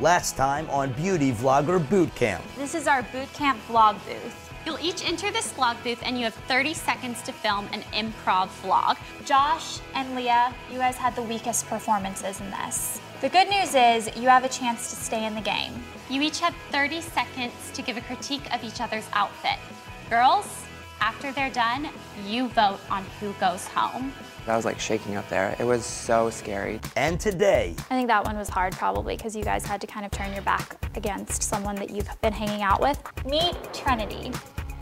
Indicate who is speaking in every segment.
Speaker 1: Last time on Beauty Vlogger Boot Camp.
Speaker 2: This is our boot camp vlog booth.
Speaker 3: You'll each enter this vlog booth and you have 30 seconds to film an improv vlog.
Speaker 2: Josh and Leah, you guys had the weakest performances in this. The good news is you have a chance to stay in the game.
Speaker 3: You each have 30 seconds to give a critique of each other's outfit. Girls, after they're done, you vote on who goes home.
Speaker 4: I was like shaking up there. It was so scary.
Speaker 1: And today,
Speaker 2: I think that one was hard probably because you guys had to kind of turn your back against someone that you've been hanging out with. Meet Trinity.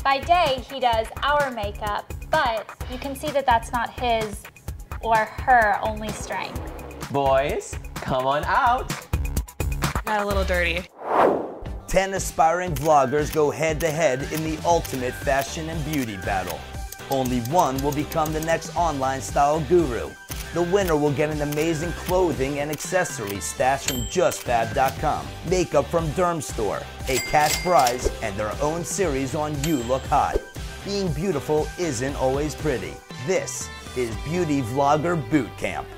Speaker 2: By day, he does our makeup, but you can see that that's not his or her only strength.
Speaker 5: Boys, come on out.
Speaker 6: Got a little dirty.
Speaker 1: 10 aspiring vloggers go head-to-head in the ultimate fashion and beauty battle. Only one will become the next online style guru. The winner will get an amazing clothing and accessories stash from justfab.com, makeup from Derm Store, a cash prize, and their own series on You Look Hot. Being beautiful isn't always pretty. This is Beauty Vlogger Boot Camp.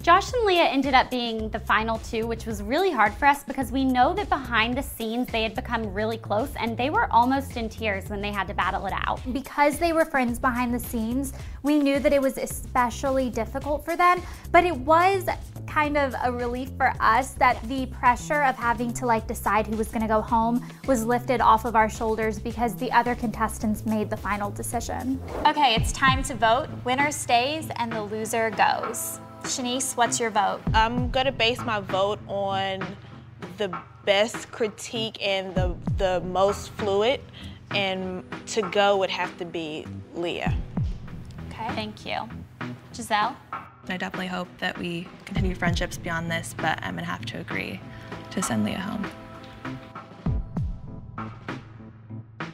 Speaker 3: Josh and Leah ended up being the final two, which was really hard for us because we know that behind the scenes they had become really close and they were almost in tears when they had to battle it out.
Speaker 2: Because they were friends behind the scenes, we knew that it was especially difficult for them, but it was kind of a relief for us that the pressure of having to decide who was gonna go home was lifted off of our shoulders because the other contestants made the final decision. Okay, it's time to vote. Winner stays and the loser goes. Shanice, what's your vote?
Speaker 6: I'm gonna base my vote on the best critique and the most fluid, and to go would have to be Leah.
Speaker 3: Okay, thank you. Giselle?
Speaker 7: I definitely hope that we continue friendships beyond this, but I'm gonna have to agree to send Leah home.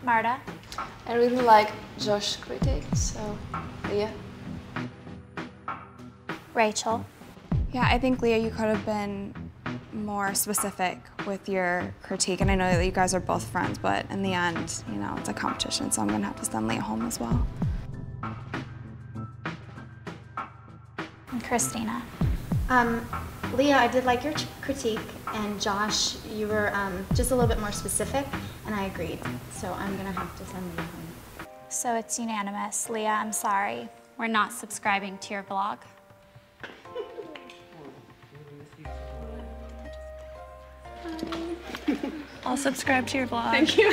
Speaker 2: Marta?
Speaker 8: I really like Josh's critique, so Leah.
Speaker 2: Rachel?
Speaker 9: Yeah, I think, Leah, you could have been more specific with your critique, and I know that you guys are both friends, but in the end, it's a competition, so I'm gonna have to send Leah home as well.
Speaker 2: And Christina?
Speaker 10: Leah, I did like your critique, and Josh, you were just a little bit more specific, and I agreed, so I'm gonna have to send Leah home.
Speaker 2: So it's unanimous. Leah, I'm sorry.
Speaker 3: We're not subscribing to your vlog.
Speaker 7: I'll subscribe to your vlog.
Speaker 6: Thank you.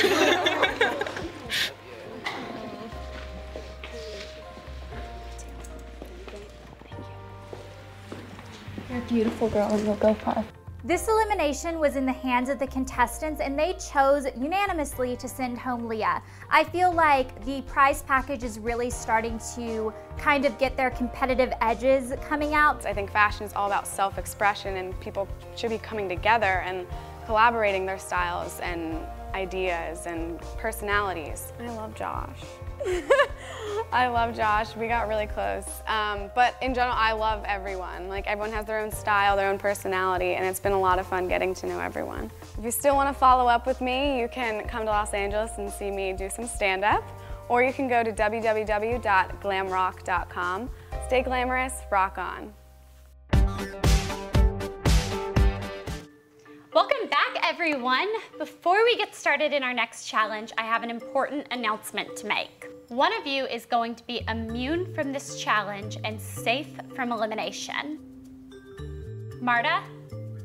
Speaker 8: You're a beautiful girl, you'll go far.
Speaker 2: This elimination was in the hands of the contestants and they chose unanimously to send home Leah. I feel like the prize package is really starting to kind of get their competitive edges coming out.
Speaker 11: I think fashion is all about self-expression and people should be coming together and collaborating their styles and ideas and personalities. I love Josh. I love Josh. We got really close. But in general, I love everyone. Everyone has their own style, their own personality, and it's been a lot of fun getting to know everyone. If you still want to follow up with me, you can come to Los Angeles and see me do some stand-up, or you can go to www.glamrock.com. Stay glamorous, rock on.
Speaker 3: Welcome back, everyone. Before we get started in our next challenge, I have an important announcement to make. One of you is going to be immune from this challenge and safe from elimination. Marta,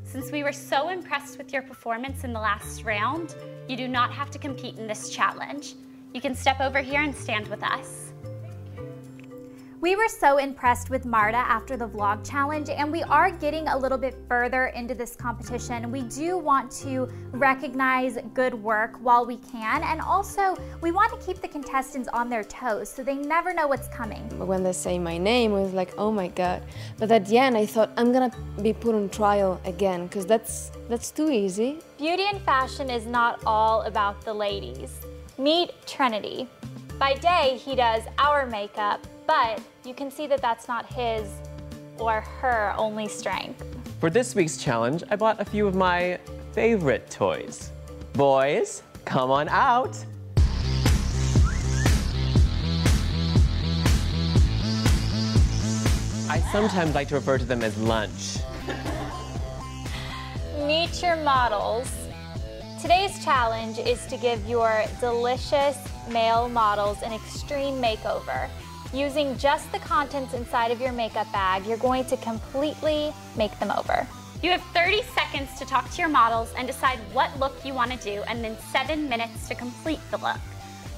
Speaker 3: since we were so impressed with your performance in the last round, you do not have to compete in this challenge. You can step over here and stand with us.
Speaker 2: We were so impressed with Marta after the vlog challenge, and we are getting a little bit further into this competition. We do want to recognize good work while we can, and also we want to keep the contestants on their toes so they never know what's coming.
Speaker 8: When they say my name, it was like, oh my God. But at the end, I thought, I'm gonna be put on trial again, because that's too easy.
Speaker 2: Beauty and fashion is not all about the ladies. Meet Trinity. By day, he does our makeup, but you can see that that's not his or her only strength.
Speaker 5: For this week's challenge, I bought a few of my favorite toys. Boys, come on out. I I sometimes like to refer to them as lunch.
Speaker 2: Meet your models. Today's challenge is to give your delicious male models an extreme makeover. Using just the contents inside of your makeup bag, you're going to completely make them over.
Speaker 3: You have 30 seconds to talk to your models and decide what look you want to do, and then 7 minutes to complete the look.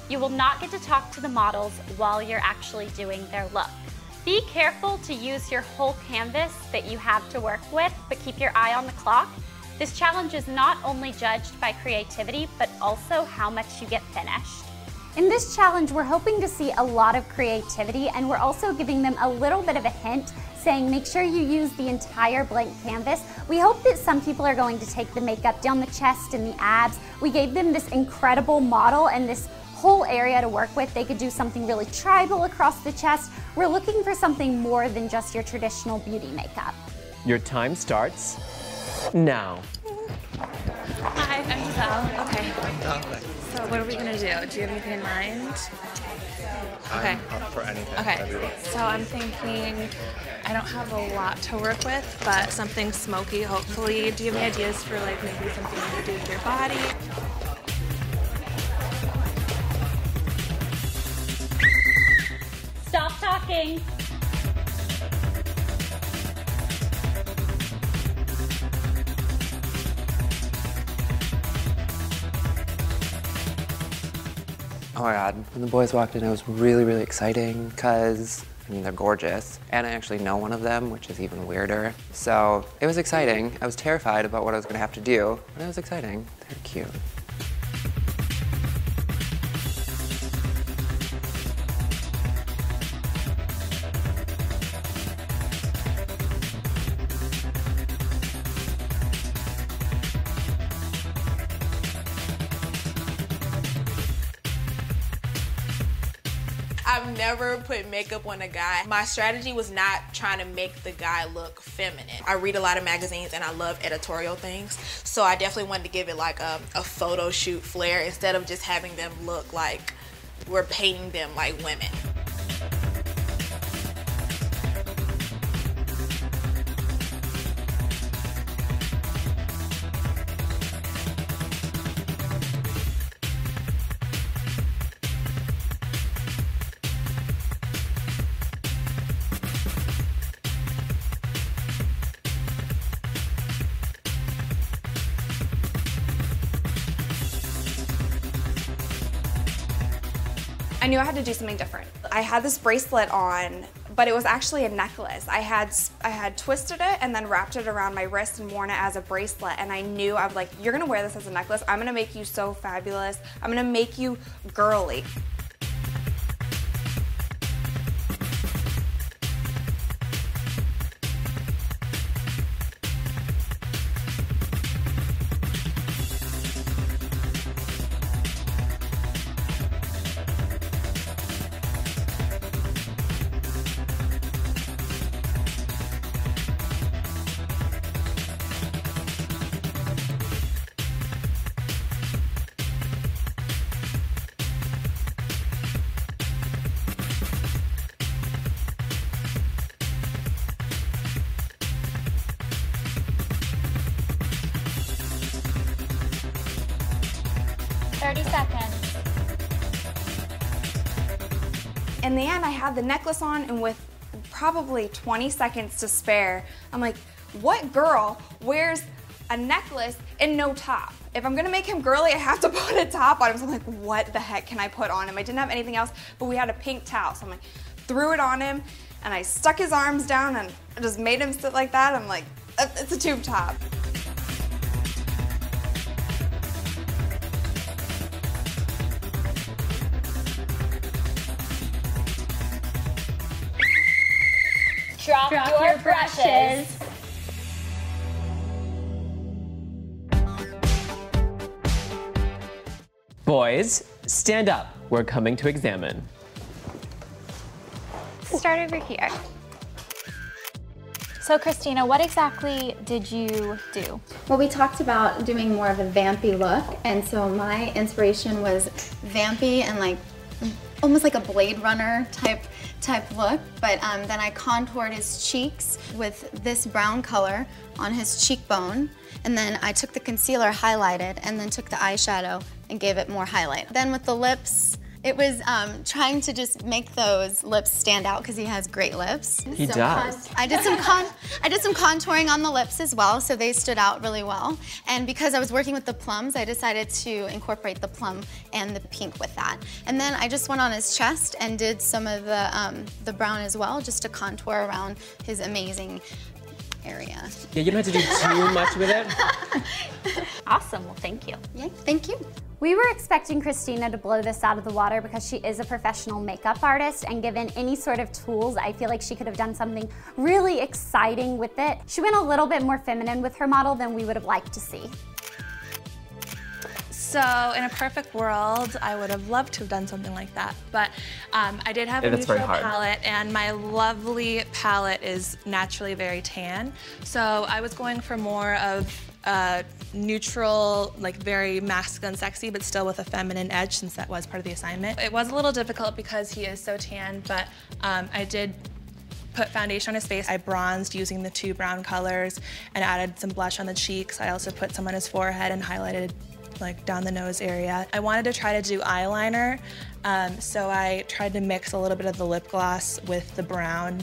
Speaker 3: You will not get to talk to the models while you're actually doing their look. Be careful to use your whole canvas that you have to work with, but keep your eye on the clock. This challenge is not only judged by creativity, but also how much you get finished.
Speaker 2: In this challenge, we're hoping to see a lot of creativity, and we're also giving them a little bit of a hint, saying make sure you use the entire blank canvas. We hope that some people are going to take the makeup down the chest and the abs. We gave them this incredible model and this whole area to work with. They could do something really tribal across the chest. We're looking for something more than just your traditional beauty makeup.
Speaker 5: Your time starts now.
Speaker 7: Hi, I'm Giselle. Okay. So what are we gonna do? Do you have anything in mind? Okay.
Speaker 12: I'm up for anything.
Speaker 7: Okay. So I'm thinking I don't have a lot to work with, but something smoky, hopefully. Do you have any ideas for like maybe something to do with your body?
Speaker 3: Stop talking.
Speaker 4: Oh my God, when the boys walked in, it was really, really exciting because, I mean, they're gorgeous. And I actually know one of them, which is even weirder. So it was exciting. I was terrified about what I was gonna have to do, but it was exciting. They're cute.
Speaker 6: I've never put makeup on a guy. My strategy was not trying to make the guy look feminine. I read a lot of magazines and I love editorial things. So I definitely wanted to give it like a photo shoot flair instead of just having them look like we're painting them like women.
Speaker 9: I knew I had to do something different. I had this bracelet on, but it was actually a necklace. I had twisted it and then wrapped it around my wrist and worn it as a bracelet, and I knew, I was like, you're gonna wear this as a necklace. I'm gonna make you so fabulous. I'm gonna make you girly. In the end, I had the necklace on, and with probably 20 seconds to spare, I'm like, what girl wears a necklace and no top? If I'm gonna make him girly, I have to put a top on him. So I'm like, what the heck can I put on him? I didn't have anything else, but we had a pink towel. So I'm like, threw it on him, and I stuck his arms down and just made him sit like that. I'm like, it's a tube top.
Speaker 2: Drop your brushes.
Speaker 5: Boys, stand up. We're coming to examine.
Speaker 2: Start over here. So Christina, what exactly did you do?
Speaker 10: Well, we talked about doing more of a vampy look, and so my inspiration was vampy and like almost like a Blade Runner type look, but then I contoured his cheeks with this brown color on his cheekbone, and then I took the concealer, highlighted, and then took the eyeshadow and gave it more highlight. Then with the lips, it was trying to just make those lips stand out because he has great lips.
Speaker 5: He does.
Speaker 10: I did some contouring on the lips as well, so they stood out really well. And because I was working with the plums, I decided to incorporate the plum and the pink with that. And then I just went on his chest and did some of the brown as well, just to contour around his amazing area.
Speaker 5: Yeah, you don't have to do too much with it.
Speaker 3: Awesome, well thank you.
Speaker 10: Yeah, thank you.
Speaker 2: We were expecting Christina to blow this out of the water because she is a professional makeup artist, and given any sort of tools, I feel like she could have done something really exciting with it. She went a little bit more feminine with her model than we would have liked to see.
Speaker 7: So in a perfect world, I would have loved to have done something like that. But I did have a neutral palette, and my lovely palette is naturally very tan. So I was going for more of neutral, like very masculine, sexy, but still with a feminine edge, since that was part of the assignment. It was a little difficult because he is so tan, but I did put foundation on his face. I bronzed using the 2 brown colors and added some blush on the cheeks. I also put some on his forehead and highlighted like down the nose area. I wanted to try to do eyeliner, so I tried to mix a little bit of the lip gloss with the brown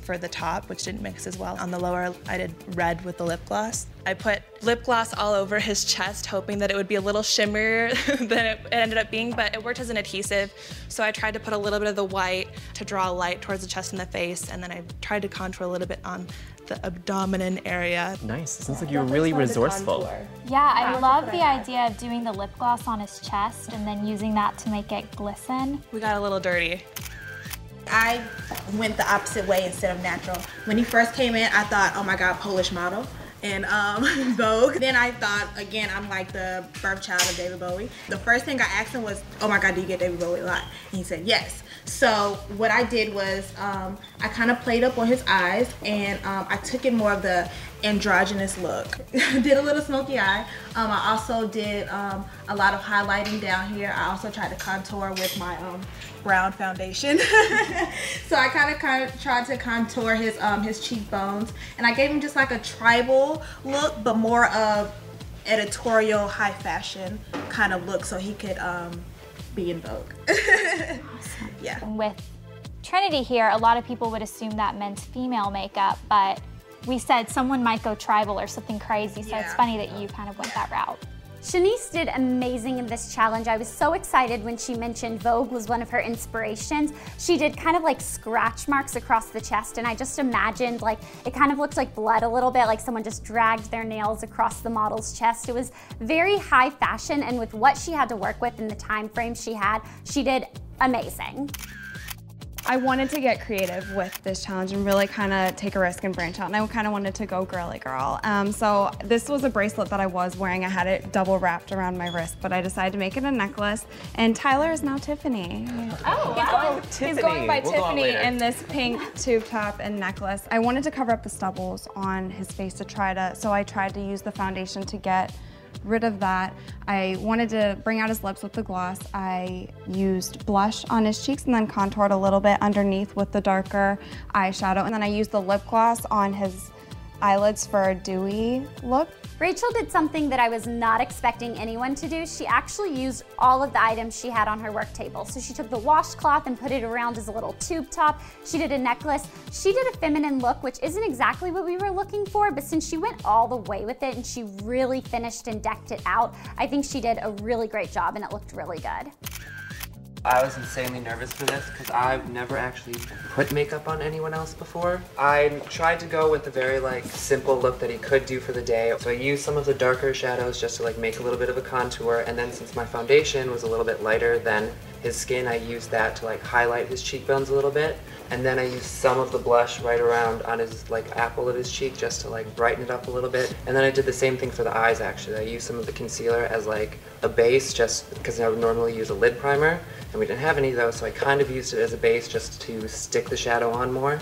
Speaker 7: for the top, which didn't mix as well. On the lower, I did red with the lip gloss. I put lip gloss all over his chest, hoping that it would be a little shimmerier than it ended up being, but it worked as an adhesive. So I tried to put a little bit of the white to draw light towards the chest and the face, and then I tried to contour a little bit on the abdomen area.
Speaker 5: Nice. It sounds like you're really resourceful.
Speaker 2: Yeah, I love the idea of doing the lip gloss on his chest and then using that to make it glisten.
Speaker 7: We got a little dirty.
Speaker 6: I went the opposite way instead of natural. When he first came in, I thought, oh my God, Polish model in Vogue. Then I thought, again, I'm like the birth child of David Bowie. The first thing I asked him was, oh my God, do you get David Bowie a lot? And he said, yes. So what I did was I kind of played up on his eyes, and I took in more of the androgynous look. Did a little smoky eye. I also did a lot of highlighting down here. I also tried to contour with my brown foundation. So I kind of tried to contour his cheekbones, and I gave him just like a tribal look, but more of editorial, high fashion kind of look, so he could be in Vogue.
Speaker 2: Awesome.
Speaker 6: Yeah.
Speaker 2: With Trinity here, a lot of people would assume that meant female makeup, but we said someone might go tribal or something crazy, so it's funny that you kind of went that route. Shanice did amazing in this challenge. I was so excited when she mentioned Vogue was one of her inspirations. She did kind of like scratch marks across the chest, and I just imagined like it kind of looked like blood a little bit, like someone just dragged their nails across the model's chest. It was very high fashion, and with what she had to work with in the time frame she had, she did amazing.
Speaker 9: I wanted to get creative with this challenge and really kind of take a risk and branch out, and I kind of wanted to go girly girl. So this was a bracelet that I was wearing. I had it double wrapped around my wrist, but I decided to make it a necklace, and Tyler is now Tiffany.
Speaker 5: Oh, wow.
Speaker 9: He's going by Tiffany in this pink tube top and necklace. I wanted to cover up the stubbles on his face so I tried to use the foundation to get rid of that. I wanted to bring out his lips with the gloss. I used blush on his cheeks and then contoured a little bit underneath with the darker eyeshadow. And then I used the lip gloss on his eyelids for a dewy look.
Speaker 2: Rachel did something that I was not expecting anyone to do. She actually used all of the items she had on her work table. So she took the washcloth and put it around as a little tube top. She did a necklace. She did a feminine look, which isn't exactly what we were looking for, but since she went all the way with it and she really finished and decked it out, I think she did a really great job and it looked really good.
Speaker 4: I was insanely nervous for this because I've never actually put makeup on anyone else before. I tried to go with a very simple look that he could do for the day. So I used some of the darker shadows just to make a little bit of a contour, and then since my foundation was a little bit lighter than his skin, I used that to highlight his cheekbones a little bit. And then I used some of the blush right around on his apple of his cheek just to brighten it up a little bit. And then I did the same thing for the eyes actually. I used some of the concealer as a base just because I would normally use a lid primer, and we didn't have any of those, so I kind of used it as a base just to stick the shadow on more.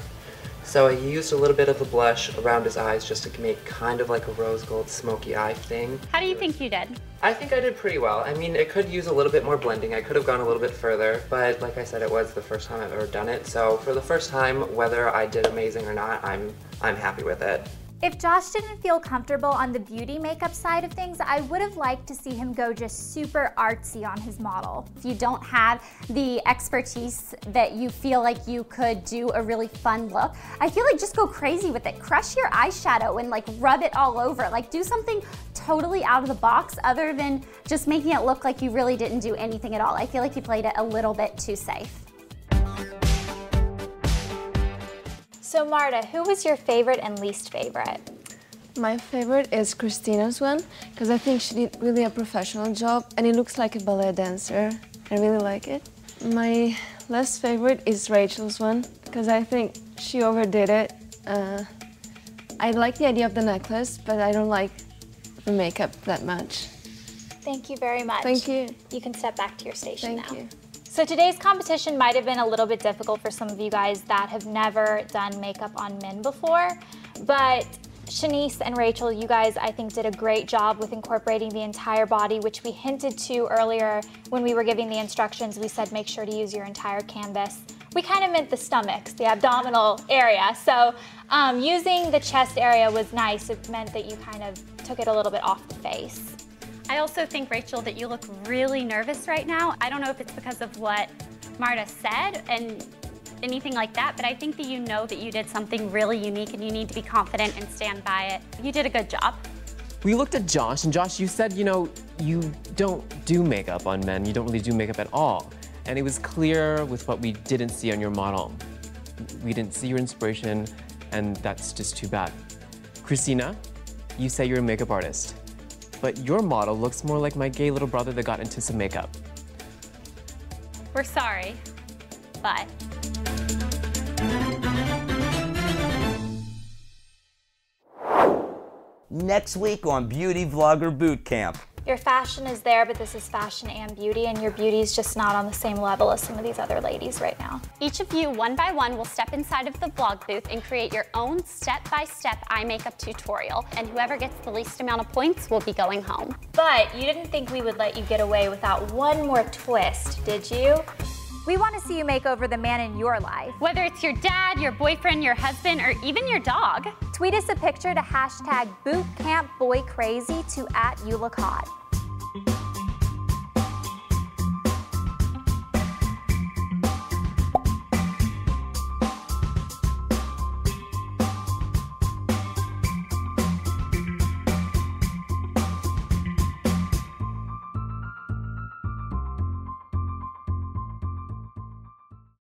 Speaker 4: So I used a little bit of the blush around his eyes just to make kind of like a rose gold smoky eye thing.
Speaker 3: How do you think you did?
Speaker 4: I think I did pretty well. I mean, it could use a little bit more blending. I could have gone a little bit further, but like I said, it was the first time I've ever done it. So for the first time, whether I did amazing or not, I'm happy with it.
Speaker 2: If Josh didn't feel comfortable on the beauty makeup side of things, I would have liked to see him go just super artsy on his model.
Speaker 3: If you don't have the expertise that you feel like you could do a really fun look, I feel like just go crazy with it. Crush your eyeshadow and like rub it all over. Like do something totally out of the box other than just making it look like you really didn't do anything at all. I feel like you played it a little bit too safe. So Marta, who was your favorite and least favorite?
Speaker 8: My favorite is Christina's one, because I think she did really a professional job and it looks like a ballet dancer. I really like it. My least favorite is Rachel's one, because I think she overdid it. I like the idea of the necklace, but I don't like the makeup that much.
Speaker 2: Thank you very much.
Speaker 8: Thank you.
Speaker 2: You can step back to your station now.
Speaker 8: Thank you.
Speaker 2: So today's competition might have been a little bit difficult for some of you guys that have never done makeup on men before, but Shanice and Rachel, you guys I think did a great job with incorporating the entire body, which we hinted to earlier when we were giving the instructions. We said make sure to use your entire canvas. We kind of meant the stomachs, the abdominal area. So using the chest area was nice. It meant that you kind of took it a little bit off the face.
Speaker 3: I also think, Rachel, that you look really nervous right now. I don't know if it's because of what Marta said and anything like that, but I think that you know that you did something really unique and you need to be confident and stand by it. You did a good job.
Speaker 5: We looked at Josh, and Josh, you said, you know, you don't do makeup on men. You don't really do makeup at all. And it was clear with what we didn't see on your model. We didn't see your inspiration, and that's just too bad. Christina, you say you're a makeup artist, but your model looks more like my gay little brother that got into some makeup.
Speaker 3: We're sorry, but...
Speaker 1: Next week on Beauty Vlogger Boot Camp.
Speaker 2: Your fashion is there, but this is fashion and beauty, and your beauty is just not on the same level as some of these other ladies right now.
Speaker 3: Each of you, one by one, will step inside of the vlog booth and create your own step-by-step eye makeup tutorial, and whoever gets the least amount of points will be going home.
Speaker 2: But you didn't think we would let you get away without one more twist, did you? We want to see you make over the man in your life.
Speaker 3: Whether it's your dad, your boyfriend, your husband, or even your dog.
Speaker 2: Tweet us a picture to #BootcampBoyCrazy to @YouLookHot.